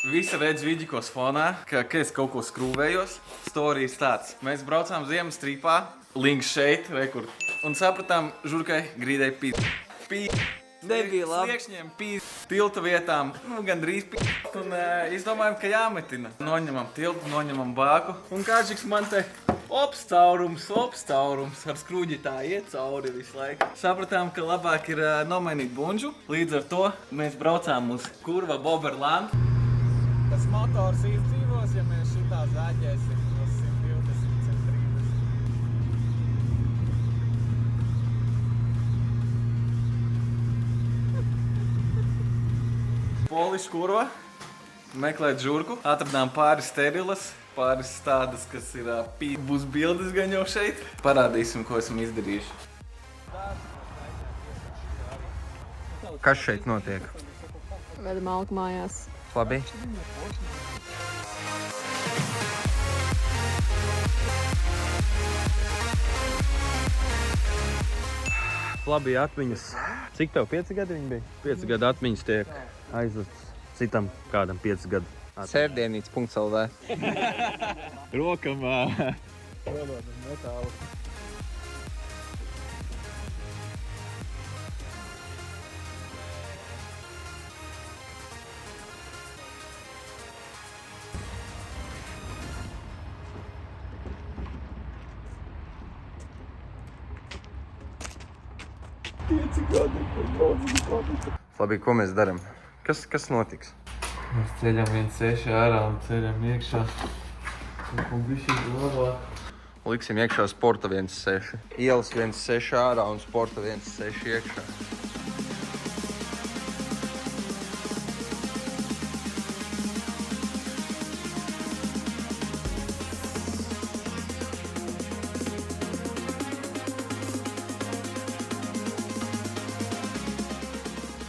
Visi redz vidikos fonā, ka es kaut ko skrūvējos. Storijas tāds. Mēs braucām ziemas trīpā, links šeit, rekur. Un sapratām, žurkai grīdai Nebija labi. Sliekšņiem, tilta vietām, gandrīz un izdomājam, ka jāmetina. Noņemam tiltu, noņemam bāku. Un Kārčiks man te ops caurums, ar skrūģi tā iet cauri visu laiku. Sapratām, ka labāk ir nomainīt bunžu. Līdz ar to mēs braucām uz Kurva Boberland. Tas motors izdzīvos, ja mēs šitā zāģēsim uz 120, 130. Poliša kurva, meklēt žurku, atradām pāris sterilas, pāris tādas, kas ir būs bildes gan jau šeit. Parādīsim, ko esam izdarījuši. Kas šeit notiek? Veda malku mājās. Labi. Labi atmiņas. Cik tev 5 gadi viņi bija? 5 gadu atmiņas tiek aizvests citam kādam 5 gadu. Sērdienīts.lv Rokam prododam metālu. Labi, ko mēs darām? Kas notiks? Mēs ceļam 1.6 ārā un ceļam iekšā. Un bišķi labāk. Liksim iekšā sporta 1.6. Ielas 1.6 ārā un sporta 1.6 iekšā.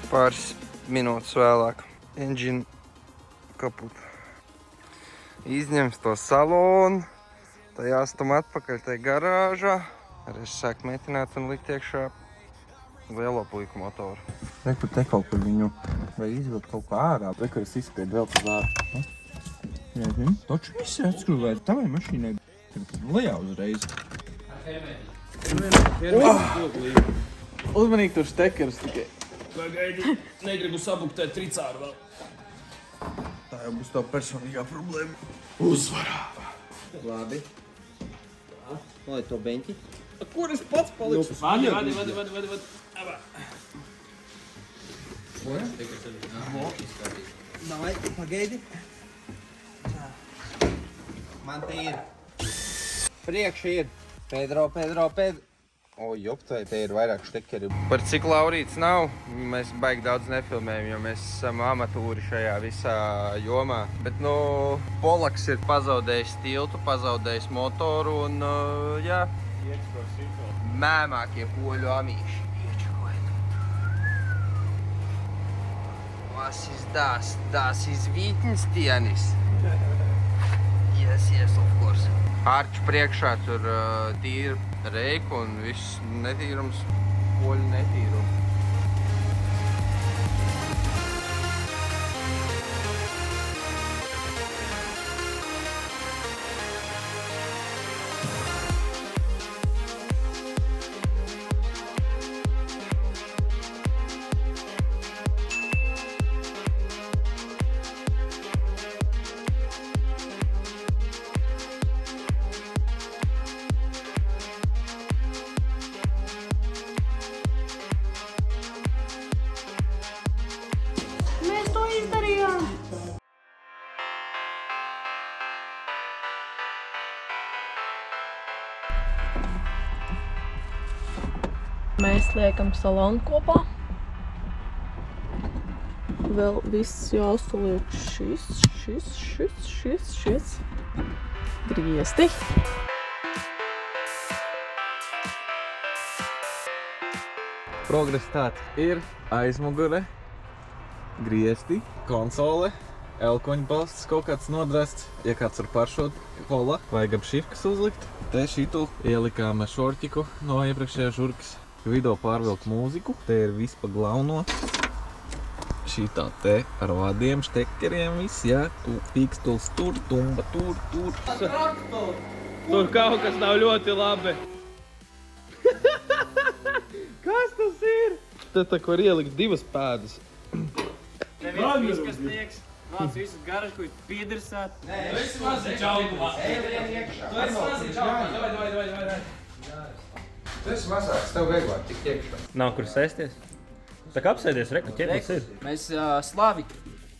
Pāris minūtes vēlāk. Engine kaput. Izņems to salonu. Tā jāstam atpakaļ tai garāžā. Arī es sāku metināt un likt iekšā lielo puiku motoru. Reku te kaut kur viņu vai izvilkt kaut kā ārā. Reku es izspiedu vēl uz ārā. Jā, taču viss ir atskrūvēt. Tavai mašīnai lejā uzreiz. Uzmanīgi tur štekerus tikai. Pagaidi, negribu sabuktēt tricāru vēl. Tā jau būs tā personīgā problēma. Uzvarā! Labi. Lai to beņķi. Kur es pats palikšu? Vadi. Abā. Davai, pagaidi. Man te ir. Priekš ir. Pedro. O, joptai, te ir vairāk štekeri. Par cik Laurīts nav, mēs baigi daudz nefilmējam, jo mēs esam amatūri šajā visā jomā. Bet, Polaks ir pazaudējis tiltu, pazaudējis motoru un, jā, mēmākie poļu amīši. Iečakojiet. Was ist das? Das ist Wittgenstienis. Yes, of course. Ārču priekšā tur tīra reiku un viss netīrums, poļu netīrums. Mēs to izdarījām! Mēs liekam salonu kopā. Vēl viss jāsaliek šis. Griesti. Progress tāds ir aizmugure, griesti, konsole, elkoņbalsts kaut kāds nodrasts. Ja kāds var paršot hola, vajag ap šifkas uzlikt. Te šitu ielikām šorķiku no iepriekšējā žurkas. Video pārvilkt mūziku. Te ir viss pa galveno. šitā te ar vadiem, štekeriem, viss, jā, pīkstuls tur, tumba tur. Tur kaut kas nav ļoti labi. Kas tas ir? Te tā, ko var ielikt divas pēdas. Neviens viss, kas tieks. Vāc visus garažu, ko piedirsāt. Nē, tu esi maziņš augumā. Tu esi maziņš augumā. Vai. Tu esi mazāks, tev vieglāk tik iekšā. Nav kur sēsties. Tā kā apsēdies, reku, ķeplis ir. Mēs slavi.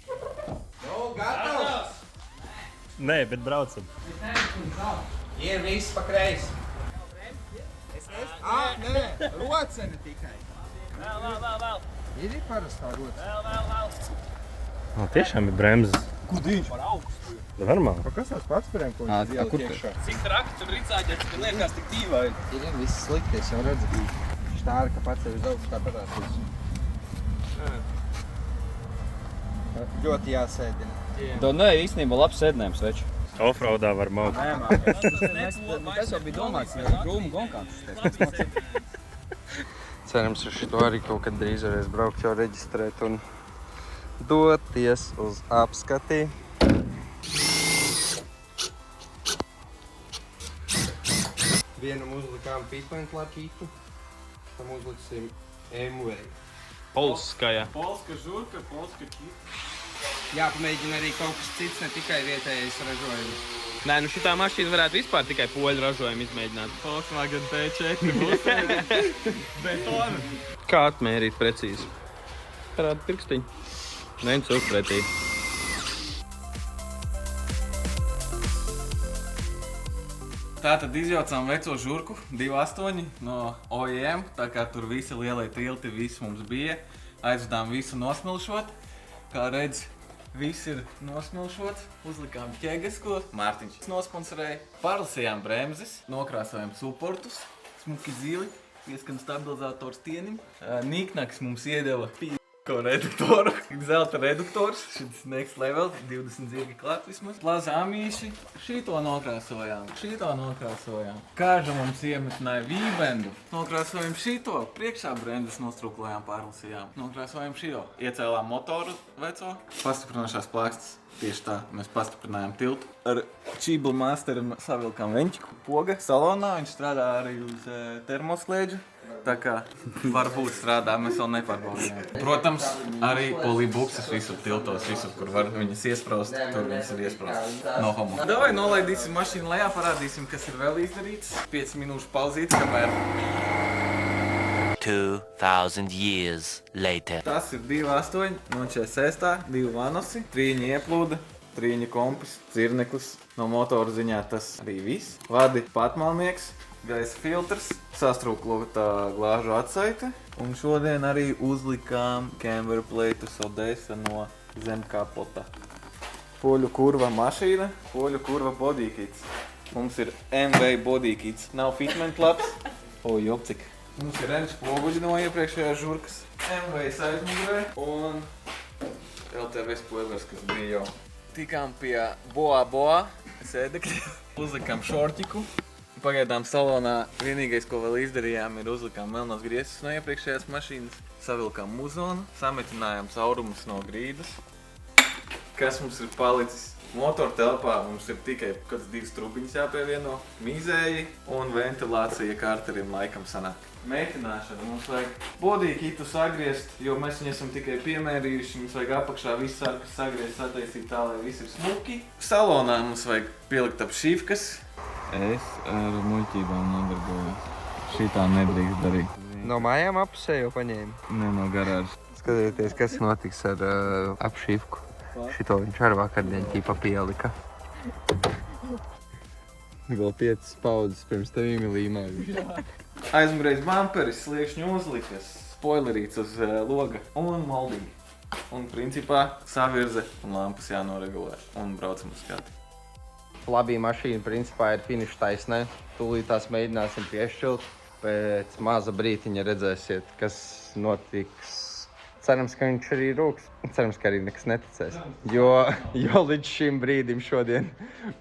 Nu, gatavs! Nē, bet braucam. Ir viss pa kreisi. Nē, rocene tikai. Vēl. Ir parastā rocene. Vēl. Tiešām ir bremzes. Kur dīņš? Normāli. Kas tās pats pirēm, ko viņš ieliek iekšā? Cik traki tur ricāģēts, ka liekas tik dīvaini. Ir viss slikti, es jau redzu. Štāri, ka pats ir uz augstu kā parādīs. Ļoti jāsēdina. Nē, īstenībā labs sēdinājums, veči. Offroadā var maukt. Tas jau bija domāts, ka krūmu gonkāns. Cerams, ar šito arī kaut kad drīz varēs braukt jau reģistrēt un doties uz apskati. Vienam uzlikām pitment lakītu, tam uzliksim MV. Polskaja. Polska žurka, polska kita. Jāpamēģina arī kaut kas cits, ne tikai vietējais ražojums. Nē, nu šitā mašīna varētu vispār tikai poļu ražojumu izmēģināt. Volkswagen T4 būs betona. Kā atmērīt precīzi? Parāda pirkstiņu. Neņem cūk pretī. Tātad izjaucām veco žurku 2.8 no OEM, tā kā tur visi lielie tilti, viss mums bija. Aizvedām visu nosmilšot. Kā redz, viss ir nosmilšots. Uzlikām ķegas, ko Mārtiņš nosponsorēja. Parlasījām bremzes, nokrāsojām suportus, smuki zili, pieskan stabilizators tienim. Niknaks mums iedeva reduktoru, zelta reduktors, šis next level, 20 zirgi klāt vismaz. Lazāmīši, šito nokrāsojām. Kāža mums iemetināja vībendu. Nokrāsojam šito, priekšā bremzes nostruklojām, pārlasījām. Nokrāsojam šito, iecēlām motoru veco. Pastiprinošās plākstas, tieši tā, mēs pastiprinājām tiltu. Ar Čībla Masteru savilkām veņķiku poga salonā, viņš strādā arī uz termoslēdžu. Tā kā varbūt strādā, mēs vēl nepārbaudījām. Protams, arī polibukses visur tiltos, visur, kur var viņas iespraust, tur viņas ir iespraust. No homo. Davai nolaidīsim mašīnu lejā, parādīsim, kas ir vēl izdarīts. 5 minūšu pauzītes, kamēr. 2000 years later. Tas ir 2.8, no 46, 2 vanosi, 3 ieplūda, 3 kompis, dzirneklis. No motora ziņā tas arī viss. Vadi patmalnieks. Gaisa filtrs, sastrūklota glāžu atsaite, un šodien arī uzlikām camber plate Odessa no zem kapota. Poļu kurva mašīna, poļu kurva bodykits. Mums ir MV bodykits, nav fitment labs. O, jopcik. Mums ir renču poguļi no iepriekšējās žurkas. MV aizmugurē un LTV spoilers, kas bija jau. Tikām pie boa sēdekļa, uzlikām šortiku. Pagaidām salonā vienīgais, ko vēl izdarījām, ir uzlikām melnos griestus no iepriekšējās mašīnas, savilkām muzonu, sametinājām caurumus no grīdas. Kas mums ir palicis? Motora telpā mums ir tikai kāds 2 trubiņas jāpievieno, mizēji un ventilācija kārteriem laikam sanāk. Mētināšana mums vajag bodīkitu sagriezt, jo mēs viņu esam tikai piemērījuši, mums vajag apakšā visu sarkas sagriezt, sataisīt tā, lai viss ir smuki. Salonā mums vajag pielikt ap šīfkas. Es ar muļķībām nodarbojos. Šitā nedrīkst darīt. No mājām apusē jau paņēma? Ne no garāžas. Skatieties, kas notiks ar apšīvku. Šito viņš ar vakardien ķīpa pielika. Vēl 5 paudzes pirms tevīm ir līmējuši. Aizmugurējs bamperis, sliekšņu uzlikas, spoilerīts uz loga un moldīgi. Un principā savirze un lampas jānoregulē un braucam uz skati. Labī mašīna principā ir finiša taisnē. Tūlīt tās mēģināsim piešķilt. Pēc maza brītiņa redzēsiet, kas notiks. Cerams, ka viņš arī rūks. Cerams, ka arī nekas neticēs. Jo līdz šim brīdim šodien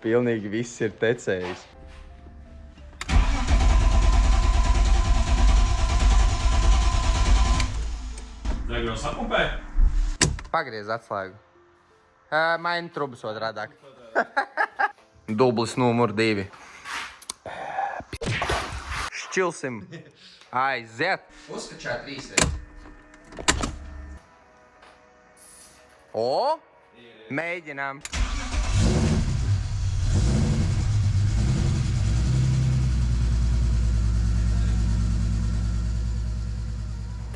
pilnīgi viss ir tecējis. Degvielu sapumpē? Pagriez atslēgu. Maini trubas otrādāk. Dublis numur 2. Šķilsim. Aiziet. Uzskačā 3 reizes. O! Mēģinām.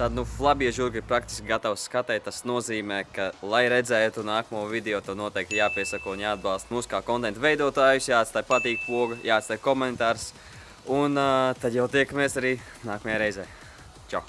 Tad, Flabija žurka ir praktiski gatavs skatēt. Tas nozīmē, ka, lai redzētu nākamo video, tev noteikti jāpiesako un jāatbalsta mūs kā kontentu veidotājus, jāatstāj patīk poga, jāatstāj komentārs. Un tad jau tiekamies arī nākamajā reizē. Čau!